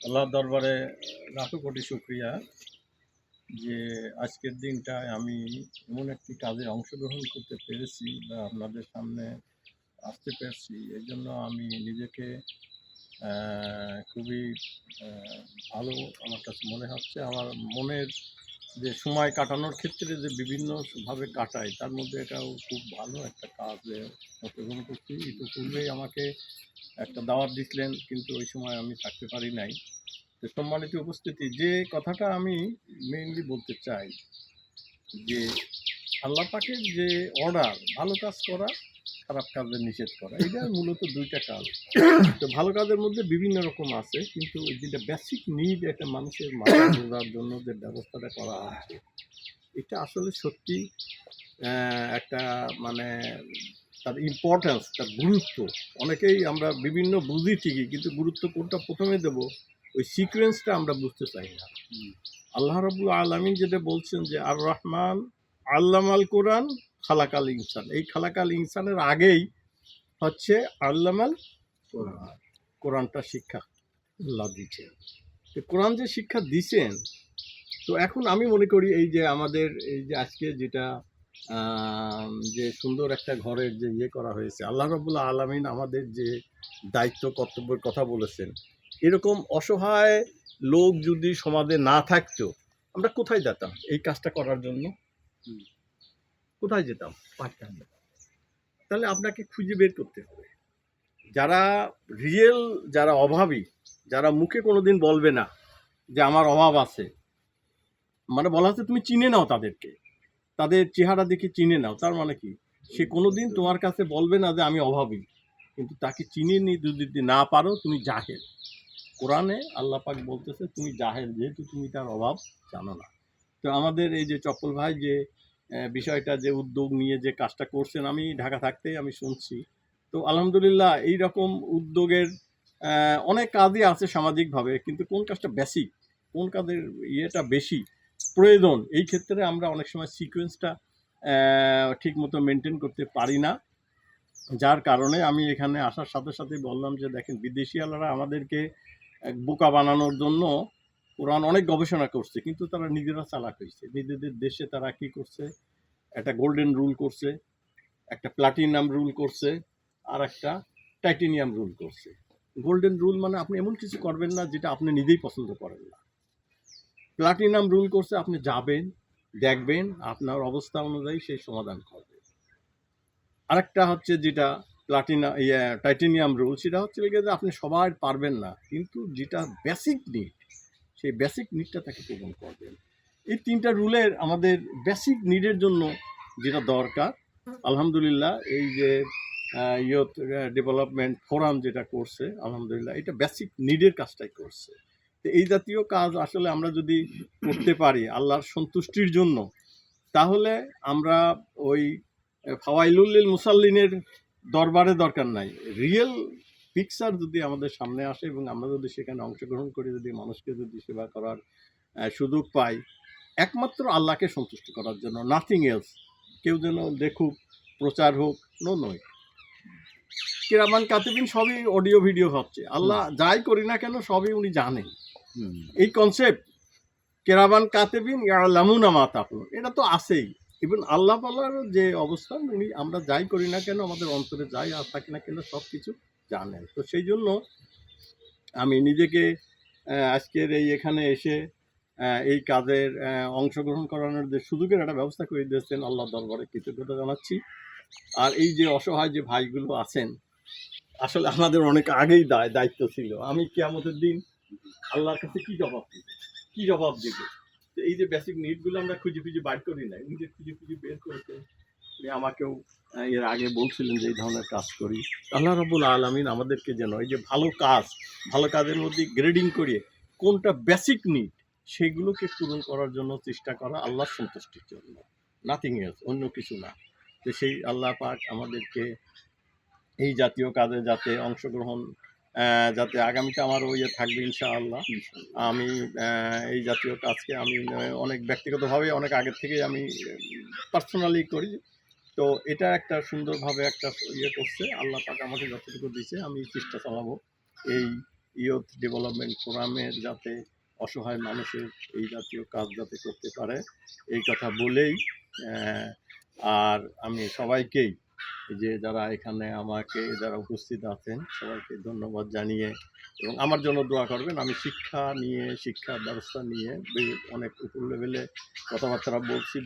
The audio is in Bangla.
আল্লাহর দরবারে লাখো কোটি শুকরিয়া যে আজকের দিনটায় আমি এমন একটি কাজে অংশগ্রহণ করতে পেরেছি বা আপনাদের সামনে আসতে পেরেছি। এজন্য আমি নিজেকে খুবই আ ভালো আমার কাছে মনে হচ্ছে। আমার মনের যে সময় কাটানোর ক্ষেত্রে যে বিভিন্নভাবে কাটাই, তার মধ্যে এটাও খুব ভালো একটা কাজে অংশগ্রহণ করছি। ইতিপূর্বেই আমাকে একটা দাওয়াত দিছিলেন, কিন্তু ওই সময় আমি থাকতে পারি নাই। তো সম্মানিত উপস্থিতি, যে কথাটা আমি মেইনলি বলতে চাই যে আল্লাহ পাকের যে অর্ডার, ভালো কাজ করা, খারাপ কাজে নিষেধ করা, এটা মূলত ২ টা কাজ। তো ভালো কাজের মধ্যে বিভিন্ন রকম আছে, কিন্তু ওই যেটা বেসিক নিড একটা মানুষের মাথা গোঁজার জন্য যে ব্যবস্থাটা করা হচ্ছে, এটা আসলে সত্যি একটা মানে তার ইম্পর্ট্যান্স, তার গুরুত্ব। অনেকেই আমরা বিভিন্ন বুঝি ঠিকই, কিন্তু গুরুত্ব কোনটা ১ম এ দেব, ওই সিকোয়েন্সটা আমরা বুঝতে চাই না। আল্লাহ রাব্বুল আলামিন যেটা বলছেন যে, আর রহমান আল্লামাল কোরআন খালাকাল ইনসান। এই খালাকাল ইনসানের আগেই হচ্ছে আল্লামাল কোরআন। কোরআনটা শিক্ষা আল্লাহ দিচ্ছেন। তো কোরআন যে শিক্ষা দিছেন, তো এখন আমি মনে করি এই যে আমাদের এই যে আজকে যেটা যে সুন্দর একটা ঘরের যে ইয়ে করা হয়েছে, আল্লাহ রাব্বুল আলামিন আমাদের যে দায়িত্ব কর্তব্যের কথা বলেছেন, এরকম অসহায় লোক যদি সমাজে না থাকতো, আমরা কোথায় যেতাম এই কাজটা করার জন্য? কোথায় যেতাম? পারতাম না। তাহলে আপনাকে খুঁজে বের করতে হবে। যারা রিয়েল, যারা অভাবী, যারা মুখে কোনোদিন বলবে না যে আমার অভাব আছে, মানে বলা হচ্ছে তুমি চিনে নাও তাদেরকে, তাদের চেহারা দেখে চিনে নাও। তার মানে কি? সে কোনোদিন তোমার কাছে বলবে না যে আমি অভাবী, কিন্তু তাকে চিনে যদি না পারো, তুমি জাহেল। কোরআনে আল্লাহ পাক বলতেছে তুমি জাহেল, যেহেতু তুমি তার অভাব জানো না। তো আমাদের এই যে চপ্পল ভাই যে বিষয়টা, যে উদ্যোগ নিয়ে যে কাজটা করছেন, আমি ঢাকা থাকতেই আমি শুনছি। তো আলহামদুলিল্লাহ এইরকম উদ্যোগের অনেক কাজই আছে সামাজিকভাবে, কিন্তু কোন কাজটা বেসিক, কোন কাজের ইয়েটা বেশি প্রয়োজন, এই ক্ষেত্রে আমরা অনেক সময় সিকোয়েন্সটা ঠিকমতো মেনটেন করতে পারি না। যার কারণে আমি এখানে আসার সাথে সাথেই বললাম যে দেখেন, বিদেশিয়ালারা আমাদেরকে বোকা বানানোর জন্য কোরআন অনেক গবেষণা করছে, কিন্তু তারা নিজেরা চালাক হয়েছে। নিজেদের দেশে তারা কি করছে, একটা গোল্ডেন রুল করছে, একটা প্লাটিনাম রুল করছে, আর একটা টাইটেনিয়াম রুল করছে। গোল্ডেন রুল মানে আপনি এমন কিছু করবেন না যেটা আপনি নিজেই পছন্দ করেন না। প্লাটিনাম রুল করছে আপনি যাবেন, দেখবেন, আপনার অবস্থা অনুযায়ী সেই সমাধান করবে। আরেকটা হচ্ছে যেটা টাইটেনিয়াম রুল, সেটা হচ্ছে যে আপনি সবাই পারবেন না, কিন্তু যেটা বেসিক নিড, সেই বেসিক নিডটা তাকে পূরণ করবেন। এই ৩টা রুলের আমাদের বেসিক নিডের জন্য যেটা দরকার, আলহামদুলিল্লাহ এই যে ইয়ুথ ডেভেলপমেন্ট ফোরাম যেটা করছে, আলহামদুলিল্লাহ এটা বেসিক নিডের কাজটাই করছে। তো এই জাতীয় কাজ আসলে আমরা যদি করতে পারি আল্লাহর সন্তুষ্টির জন্য, তাহলে আমরা ওই ফাওয়াইলুল লিল মুসাল্লিনের দরবারে দরকার নাই। রিয়েল পিকচার যদি আমাদের সামনে আসে এবং আমরা যদি সেখানে অংশগ্রহণ করি, যদি মানুষকে যদি সেবা করার সুযোগ পাই, একমাত্র আল্লাহকে সন্তুষ্ট করার জন্য, নাথিং এলস। কেউ যেন দেখুক, প্রচার হোক, নয়। কিরামান কাতিবিন সবই অডিও ভিডিও হচ্ছে, আল্লাহ যাই করি না কেন সবই উনি জানেন। এই কনসেপ্ট কেরামান কাতেবিন ইয়ালামুনা মা তাফআলুন, এটা তো আছেই। ইভেন আল্লাহ পাল্লার যে অবস্থান, উনি আমরা যাই করি না কেন, আমাদের অন্তরে যাই আর থাকি না কেন, সব কিছু জানেন। তো সেই জন্য আমি নিজেকে আজকের এই এখানে এসে এই কাজের অংশগ্রহণ করানোর যে সুযোগের একটা ব্যবস্থা করে দিয়েছেন, আল্লাহর দরবারে কৃতজ্ঞতা জানাচ্ছি। আর এই যে অসহায় যে ভাইগুলো আছেন, আসলে আমাদের অনেক আগেই দায়িত্ব ছিল। আমি কিয়ামতের দিন আল্লাহর কাছে কি জবাব দিব, কি জবাব দিব? এই যে বেসিক নিডগুলো আমরা খুঁজে খুঁজে বাইর করি না, নিজে খুঁজে খুঁজে বের করেছে। আমাকেও এর আগে বলছিলেন যে এই ধরনের কাজ করি। আল্লাহ রাব্বুল আলামিন আমাদেরকে যেন এই যে ভালো কাজ, ভালো কাজের মধ্যে গ্রেডিং করে কোনটা বেসিক নিড, সেগুলোকে পূরণ করার জন্য চেষ্টা করা, আল্লাহর সন্তুষ্টির জন্য, নাথিং এলস, অন্য কিছু না। তো সেই আল্লাহ পাক আমাদেরকে এই জাতীয় কাজে যাতে অংশগ্রহণ, যাতে আগামীতে আমারও ইয়ে থাকবে ইনশাআল্লাহ। আমি এই জাতীয় কাজকে আমি অনেক ব্যক্তিগতভাবে অনেক আগের থেকেই আমি পার্সোনালি করি। তো এটা একটা সুন্দরভাবে একটা ইয়ে করছে, আল্লাহ পাক আমাকে যতটুকু দিছে আমি চেষ্টা চালাবো এই ইয়ুথ ডেভেলপমেন্ট ফোরামের যাতে অসহায় মানুষের এই জাতীয় কাজ যাতে করতে পারে এই কথা বলেই আর আমি সবাইকেই এই যে যারা এখানে আমাকে যারা উপস্থিত আছেন সবাইকে ধন্যবাদ জানিয়ে এবং আমার জন্য দোয়া করবেন। আমি শিক্ষা নিয়ে শিক্ষা ব্যবস্থা নিয়ে অনেক উপর লেভেলে কথাবার্তা বলছি